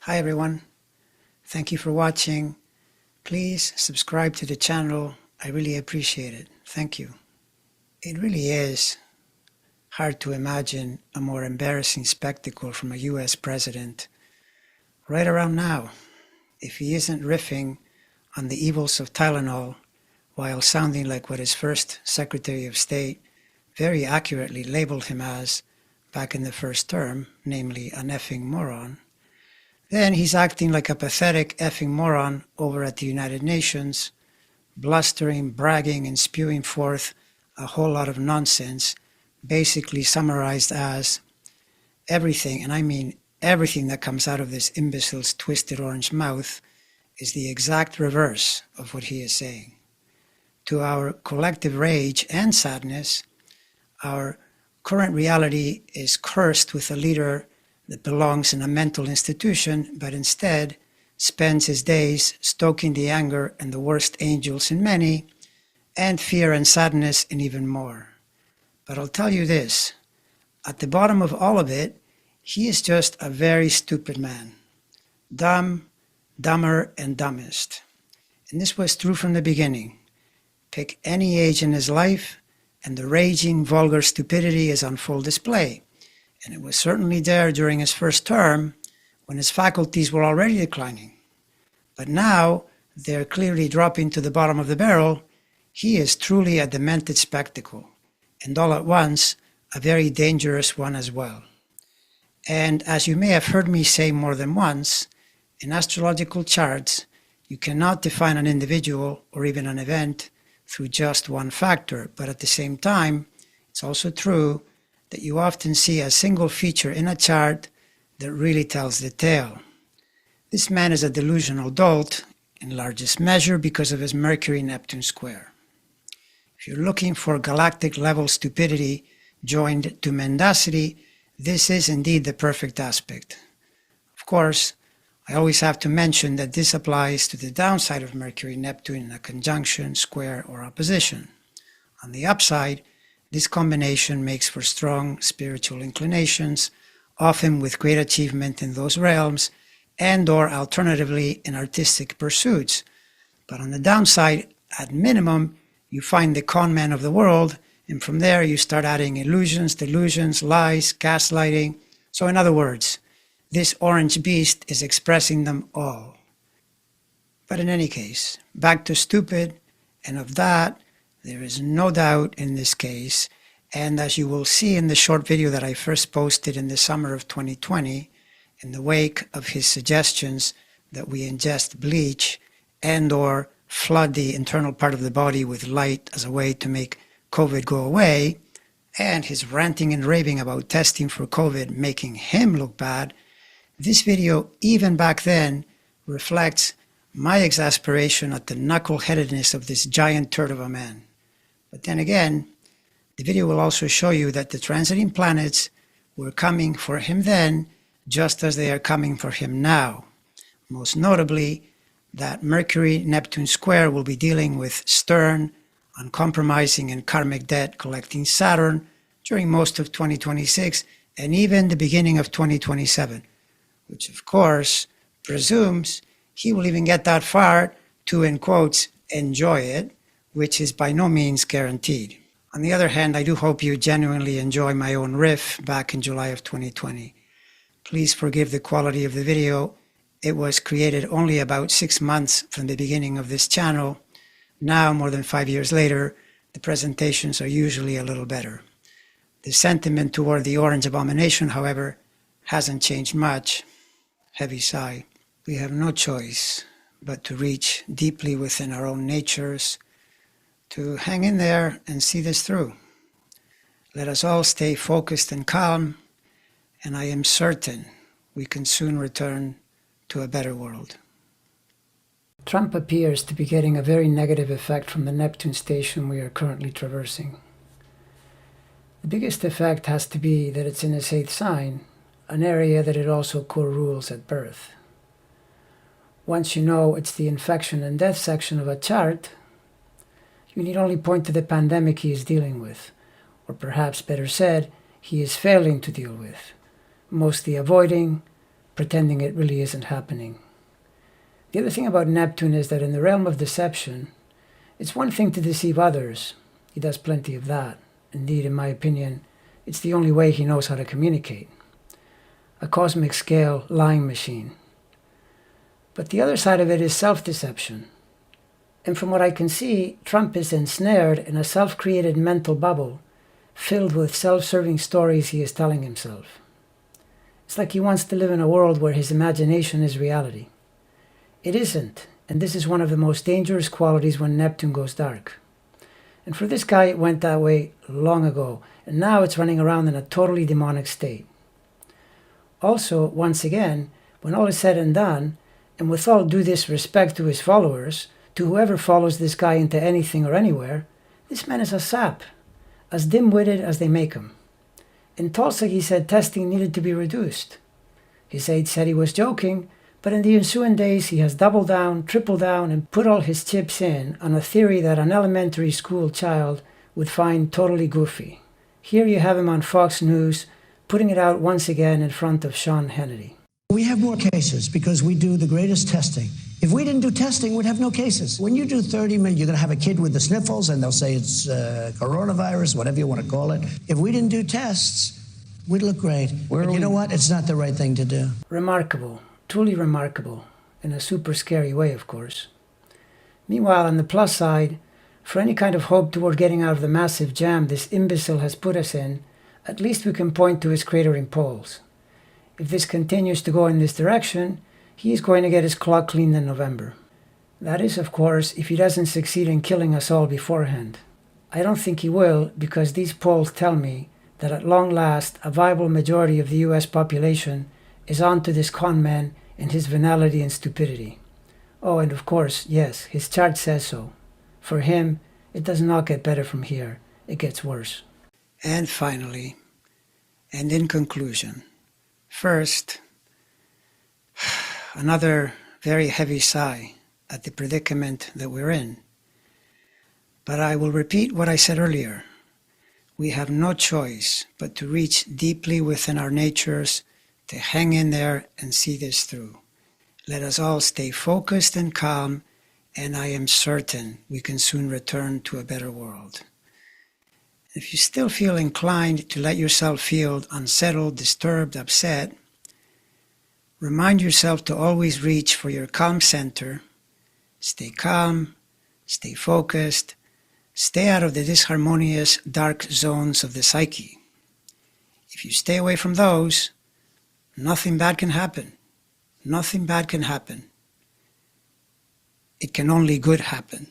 Hi everyone, thank you for watching. Please subscribe to the channel. I really appreciate it. Thank you. It really is hard to imagine a more embarrassing spectacle from a US president right around now, if he isn't riffing on the evils of Tylenol while sounding like what his first Secretary of State very accurately labeled him as back in the first term, namely an effing moron. Then he's acting like a pathetic effing moron over at the United Nations, blustering, bragging, and spewing forth a whole lot of nonsense, basically summarized as everything, and I mean everything that comes out of this imbecile's twisted orange mouth is the exact reverse of what he is saying. To our collective rage and sadness, our current reality is cursed with a leader that belongs in a mental institution, but instead spends his days stoking the anger and the worst angels in many, and fear and sadness in even more. But I'll tell you this, at the bottom of all of it, he is just a very stupid man. Dumb, dumber, and dumbest. And this was true from the beginning. Pick any age in his life, and the raging, vulgar stupidity is on full display. And it was certainly there during his first term, when his faculties were already declining. But now, they're clearly dropping to the bottom of the barrel. He is truly a demented spectacle, and all at once, a very dangerous one as well. And as you may have heard me say more than once, in astrological charts, you cannot define an individual or even an event through just one factor, but at the same time, it's also true that you often see a single feature in a chart that really tells the tale. This man is a delusional dolt, in largest measure because of his Mercury-Neptune square. If you're looking for galactic-level stupidity joined to mendacity, this is indeed the perfect aspect. Of course, I always have to mention that this applies to the downside of Mercury-Neptune in a conjunction, square, or opposition. On the upside, this combination makes for strong spiritual inclinations, often with great achievement in those realms, and or alternatively in artistic pursuits. But on the downside, at minimum, you find the con men of the world, and from there you start adding illusions, delusions, lies, gaslighting. So in other words, this orange beast is expressing them all. But in any case, back to stupid, and of that, there is no doubt in this case, and as you will see in the short video that I first posted in the summer of 2020, in the wake of his suggestions that we ingest bleach and or flood the internal part of the body with light as a way to make COVID go away, and his ranting and raving about testing for COVID making him look bad, this video, even back then, reflects my exasperation at the knuckle-headedness of this giant turd of a man. But then again, the video will also show you that the transiting planets were coming for him then, just as they are coming for him now. Most notably, that Mercury-Neptune square will be dealing with stern, uncompromising, and karmic debt collecting Saturn during most of 2026 and even the beginning of 2027, which of course presumes he will even get that far to, in quotes, enjoy it, which is by no means guaranteed. On the other hand, I do hope you genuinely enjoy my own riff back in July of 2020. Please forgive the quality of the video. It was created only about 6 months from the beginning of this channel. Now, more than 5 years later, the presentations are usually a little better. The sentiment toward the orange abomination, however, hasn't changed much. Heavy sigh. We have no choice but to reach deeply within our own natures, to hang in there and see this through. Let us all stay focused and calm, and I am certain we can soon return to a better world. Trump appears to be getting a very negative effect from the Neptune station we are currently traversing. The biggest effect has to be that it's in his 8th sign, an area that it also co-rules at birth. Once you know it's the infection and death section of a chart, you need only point to the pandemic he is dealing with, or perhaps better said, he is failing to deal with, mostly avoiding, pretending it really isn't happening. The other thing about Neptune is that in the realm of deception, it's one thing to deceive others. He does plenty of that. Indeed, in my opinion, it's the only way he knows how to communicate. A cosmic scale lying machine. But the other side of it is self-deception. And from what I can see, Trump is ensnared in a self-created mental bubble filled with self-serving stories he is telling himself. It's like he wants to live in a world where his imagination is reality. It isn't, and this is one of the most dangerous qualities when Neptune goes dark. And for this guy, it went that way long ago, and now it's running around in a totally demonic state. Also, once again, when all is said and done, and with all due disrespect to his followers, to whoever follows this guy into anything or anywhere, this man is a sap, as dim-witted as they make him. In Tulsa, he said testing needed to be reduced. His aide said he was joking, but in the ensuing days he has doubled down, tripled down, and put all his chips in on a theory that an elementary school child would find totally goofy. Here you have him on Fox News, putting it out once again in front of Sean Hannity. We have more cases because we do the greatest testing. If we didn't do testing, we'd have no cases. When you do 30 million, you're going to have a kid with the sniffles, and they'll say it's coronavirus, whatever you want to call it. If we didn't do tests, we'd look great. But you know what? It's not the right thing to do. Remarkable. Truly remarkable. In a super scary way, of course. Meanwhile, on the plus side, for any kind of hope toward getting out of the massive jam this imbecile has put us in, at least we can point to his cratering poles. If this continues to go in this direction, he is going to get his clock cleaned in November. That is, of course, if he doesn't succeed in killing us all beforehand. I don't think he will, because these polls tell me that at long last, a viable majority of the US population is on to this con man and his venality and stupidity. Oh, and of course, yes, his chart says so. For him, it does not get better from here. It gets worse. And finally, and in conclusion, first, another very heavy sigh at the predicament that we're in. But I will repeat what I said earlier. We have no choice but to reach deeply within our natures, to hang in there and see this through. Let us all stay focused and calm, and I am certain we can soon return to a better world. If you still feel inclined to let yourself feel unsettled, disturbed, upset, remind yourself to always reach for your calm center. Stay calm, stay focused, stay out of the disharmonious, dark zones of the psyche. If you stay away from those, nothing bad can happen. Nothing bad can happen. It can only good happen.